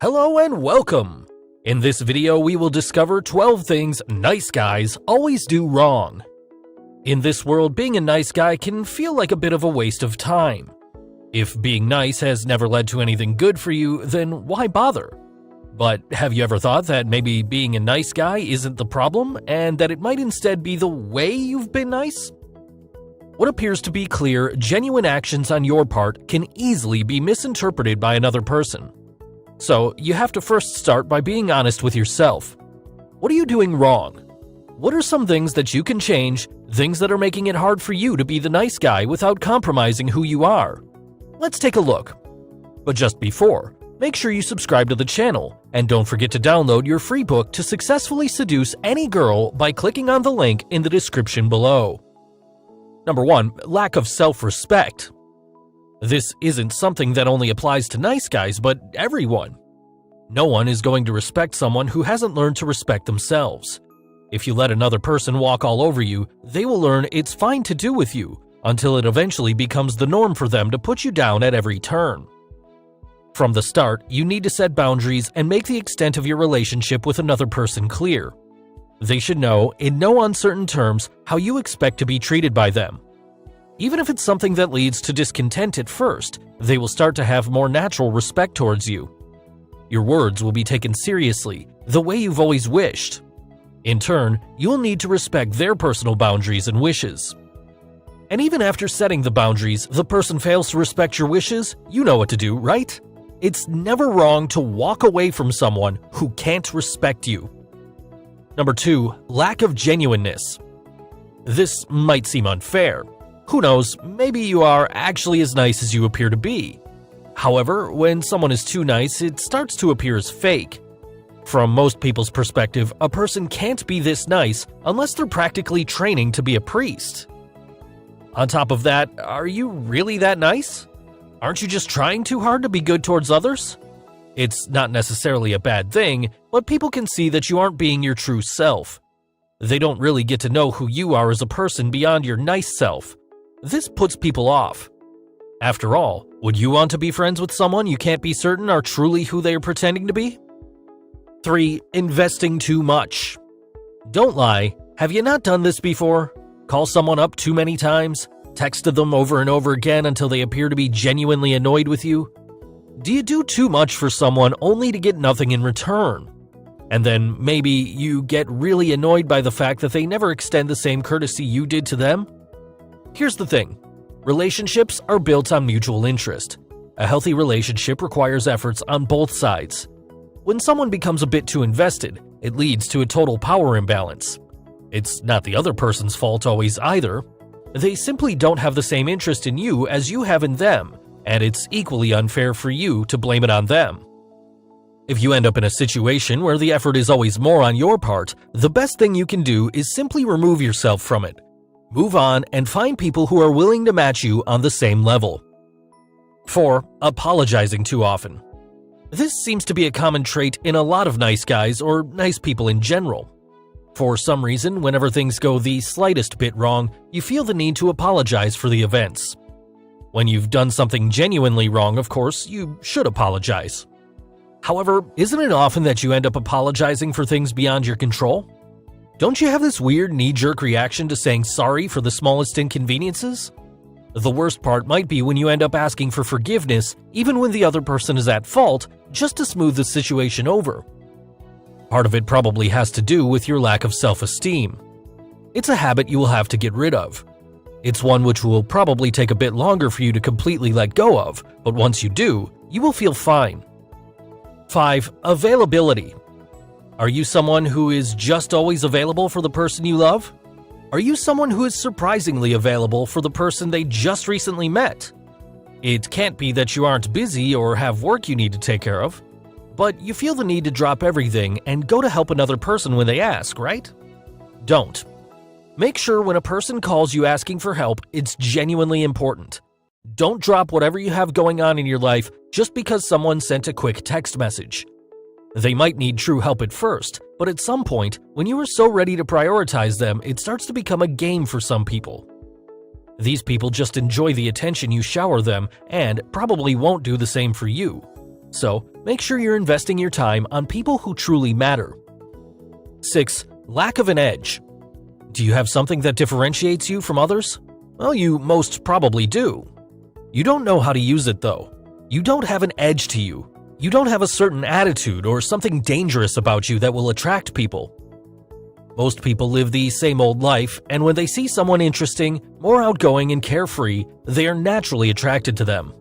Hello and welcome! In this video we will discover 12 things nice guys always do wrong. In this world, being a nice guy can feel like a bit of a waste of time. If being nice has never led to anything good for you, then why bother? But have you ever thought that maybe being a nice guy isn't the problem, and that it might instead be the way you've been nice? What appears to be clear, genuine actions on your part can easily be misinterpreted by another person. So, you have to first start by being honest with yourself. What are you doing wrong? What are some things that you can change, things that are making it hard for you to be the nice guy without compromising who you are? Let's take a look. But just before, make sure you subscribe to the channel, and don't forget to download your free book to successfully seduce any girl by clicking on the link in the description below. Number 1. Lack of self-respect. This isn't something that only applies to nice guys, but everyone. No one is going to respect someone who hasn't learned to respect themselves. If you let another person walk all over you, they will learn it's fine to do with you, until it eventually becomes the norm for them to put you down at every turn. From the start, you need to set boundaries and make the extent of your relationship with another person clear. They should know, in no uncertain terms, how you expect to be treated by them. Even if it's something that leads to discontent at first, they will start to have more natural respect towards you. Your words will be taken seriously, the way you've always wished. In turn, you'll need to respect their personal boundaries and wishes. And even after setting the boundaries, the person fails to respect your wishes, you know what to do, right? It's never wrong to walk away from someone who can't respect you. Number 2. Lack of genuineness. This might seem unfair. Who knows, maybe you are actually as nice as you appear to be. However, when someone is too nice, it starts to appear as fake. From most people's perspective, a person can't be this nice unless they're practically training to be a priest. On top of that, are you really that nice? Aren't you just trying too hard to be good towards others? It's not necessarily a bad thing, but people can see that you aren't being your true self. They don't really get to know who you are as a person beyond your nice self. This puts people off. After all, would you want to be friends with someone you can't be certain are truly who they are pretending to be? 3. Investing too much. Don't lie, have you not done this before? Call someone up too many times? Texted them over and over again until they appear to be genuinely annoyed with you? Do you do too much for someone only to get nothing in return? And then maybe you get really annoyed by the fact that they never extend the same courtesy you did to them? Here's the thing. Relationships are built on mutual interest. A healthy relationship requires efforts on both sides. When someone becomes a bit too invested, it leads to a total power imbalance. It's not the other person's fault always either. They simply don't have the same interest in you as you have in them, and it's equally unfair for you to blame it on them. If you end up in a situation where the effort is always more on your part, the best thing you can do is simply remove yourself from it. Move on and find people who are willing to match you on the same level. 4. Apologizing too often. This seems to be a common trait in a lot of nice guys or nice people in general. For some reason, whenever things go the slightest bit wrong, you feel the need to apologize for the events. When you've done something genuinely wrong, of course, you should apologize. However, isn't it often that you end up apologizing for things beyond your control? Don't you have this weird knee-jerk reaction to saying sorry for the smallest inconveniences? The worst part might be when you end up asking for forgiveness, even when the other person is at fault, just to smooth the situation over. Part of it probably has to do with your lack of self-esteem. It's a habit you will have to get rid of. It's one which will probably take a bit longer for you to completely let go of, but once you do, you will feel fine. 5. Availability. Are you someone who is just always available for the person you love? Are you someone who is surprisingly available for the person they just recently met? It can't be that you aren't busy or have work you need to take care of, but you feel the need to drop everything and go to help another person when they ask, right? Don't. Make sure when a person calls you asking for help, it's genuinely important. Don't drop whatever you have going on in your life just because someone sent a quick text message. They might need true help at first, but at some point, when you are so ready to prioritize them, it starts to become a game for some people. These people just enjoy the attention you shower them and probably won't do the same for you. So, make sure you're investing your time on people who truly matter. 6. Lack of an edge. Do you have something that differentiates you from others? Well, you most probably do. You don't know how to use it though. You don't have an edge to you. You don't have a certain attitude or something dangerous about you that will attract people. Most people live the same old life, and when they see someone interesting, more outgoing and carefree, they are naturally attracted to them.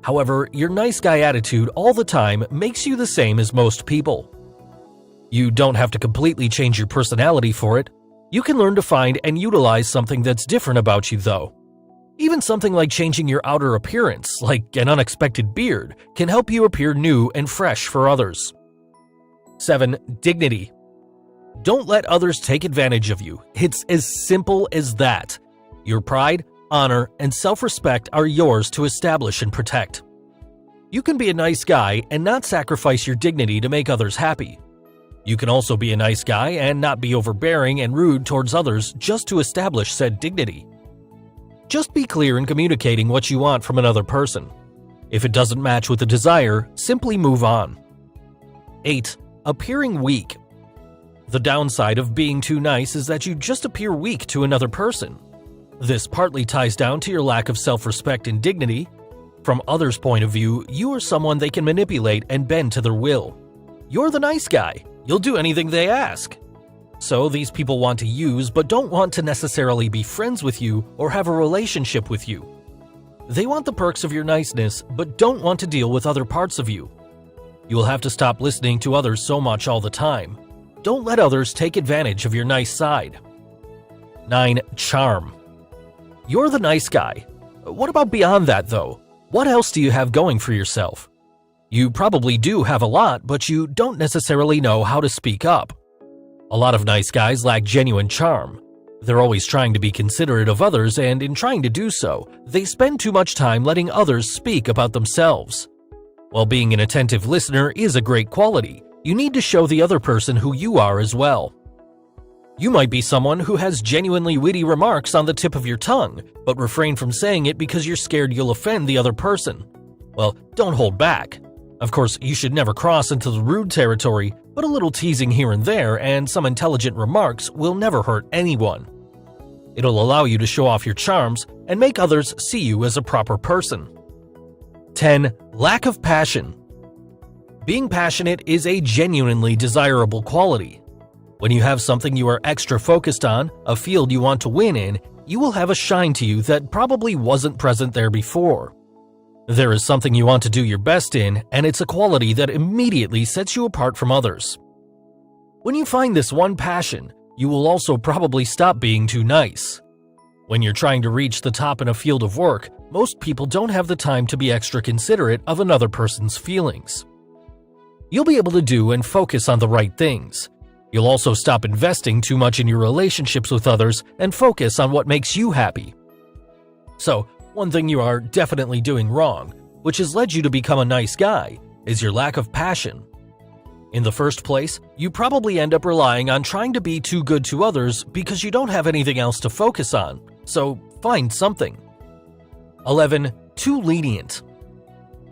However, your nice guy attitude all the time makes you the same as most people. You don't have to completely change your personality for it. You can learn to find and utilize something that's different about you though. Even something like changing your outer appearance, like an unexpected beard, can help you appear new and fresh for others. 7. Dignity. Don't let others take advantage of you. It's as simple as that. Your pride, honor, and self-respect are yours to establish and protect. You can be a nice guy and not sacrifice your dignity to make others happy. You can also be a nice guy and not be overbearing and rude towards others just to establish said dignity. Just be clear in communicating what you want from another person. If it doesn't match with the desire, simply move on. 8. Appearing weak. The downside of being too nice is that you just appear weak to another person. This partly ties down to your lack of self-respect and dignity. From others' point of view, you are someone they can manipulate and bend to their will. You're the nice guy. You'll do anything they ask. So these people want to use but don't want to necessarily be friends with you or have a relationship with you. They want the perks of your niceness but don't want to deal with other parts of you. You will have to stop listening to others so much all the time. Don't let others take advantage of your nice side. 9. Charm. You're the nice guy. What about beyond that though? What else do you have going for yourself? You probably do have a lot, but you don't necessarily know how to speak up. A lot of nice guys lack genuine charm. They're always trying to be considerate of others, and in trying to do so, they spend too much time letting others speak about themselves. While being an attentive listener is a great quality, you need to show the other person who you are as well. You might be someone who has genuinely witty remarks on the tip of your tongue, but refrain from saying it because you're scared you'll offend the other person. Well, don't hold back. Of course, you should never cross into the rude territory, but a little teasing here and there and some intelligent remarks will never hurt anyone. It'll allow you to show off your charms and make others see you as a proper person. 10. Lack of passion. Being passionate is a genuinely desirable quality. When you have something you are extra focused on, a field you want to win in, you will have a shine to you that probably wasn't present there before. There is something you want to do your best in, and it's a quality that immediately sets you apart from others. When you find this one passion, you will also probably stop being too nice. When you're trying to reach the top in a field of work, most people don't have the time to be extra considerate of another person's feelings. You'll be able to do and focus on the right things. You'll also stop investing too much in your relationships with others and focus on what makes you happy. So, one thing you are definitely doing wrong, which has led you to become a nice guy, is your lack of passion. In the first place, you probably end up relying on trying to be too good to others because you don't have anything else to focus on, so find something. 11. Too lenient.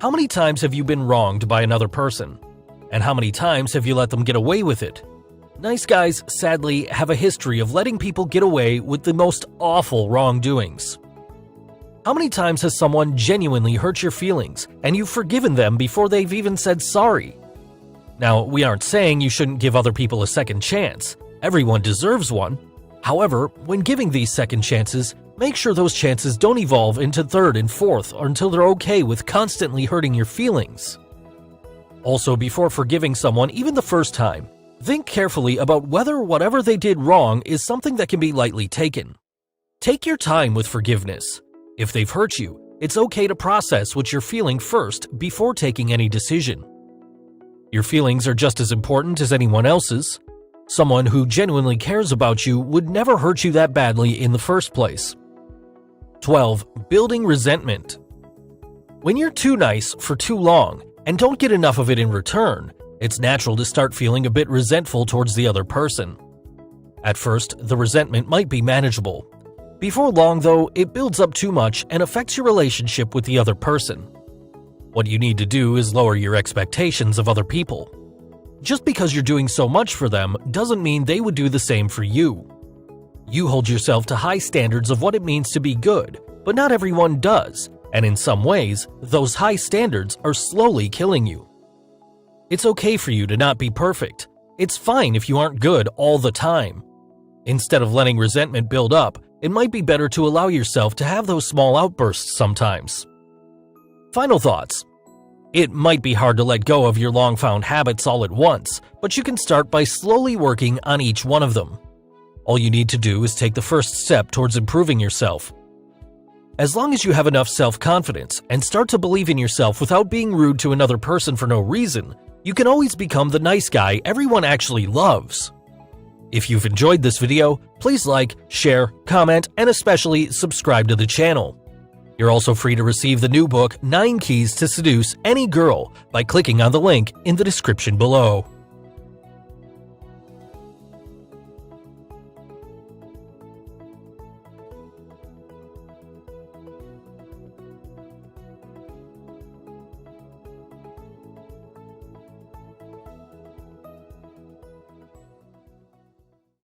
How many times have you been wronged by another person? And how many times have you let them get away with it? Nice guys, sadly, have a history of letting people get away with the most awful wrongdoings. How many times has someone genuinely hurt your feelings and you've forgiven them before they've even said sorry? Now, we aren't saying you shouldn't give other people a second chance. Everyone deserves one. However, when giving these second chances, make sure those chances don't evolve into third and fourth or until they're okay with constantly hurting your feelings. Also, before forgiving someone even the first time, think carefully about whether whatever they did wrong is something that can be lightly taken. Take your time with forgiveness. If they've hurt you, it's okay to process what you're feeling first before taking any decision. Your feelings are just as important as anyone else's. Someone who genuinely cares about you would never hurt you that badly in the first place. 12. Building resentment. When you're too nice for too long and don't get enough of it in return, it's natural to start feeling a bit resentful towards the other person. At first, the resentment might be manageable. Before long, though, it builds up too much and affects your relationship with the other person. What you need to do is lower your expectations of other people. Just because you're doing so much for them doesn't mean they would do the same for you. You hold yourself to high standards of what it means to be good, but not everyone does, and in some ways, those high standards are slowly killing you. It's okay for you to not be perfect. It's fine if you aren't good all the time. Instead of letting resentment build up, it might be better to allow yourself to have those small outbursts sometimes. Final thoughts. It might be hard to let go of your long-found habits all at once, but you can start by slowly working on each one of them. All you need to do is take the first step towards improving yourself. As long as you have enough self-confidence and start to believe in yourself without being rude to another person for no reason, you can always become the nice guy everyone actually loves. If you've enjoyed this video, please like, share, comment, and especially subscribe to the channel. You're also free to receive the new book 9 Keys to Seduce Any Girl by clicking on the link in the description below.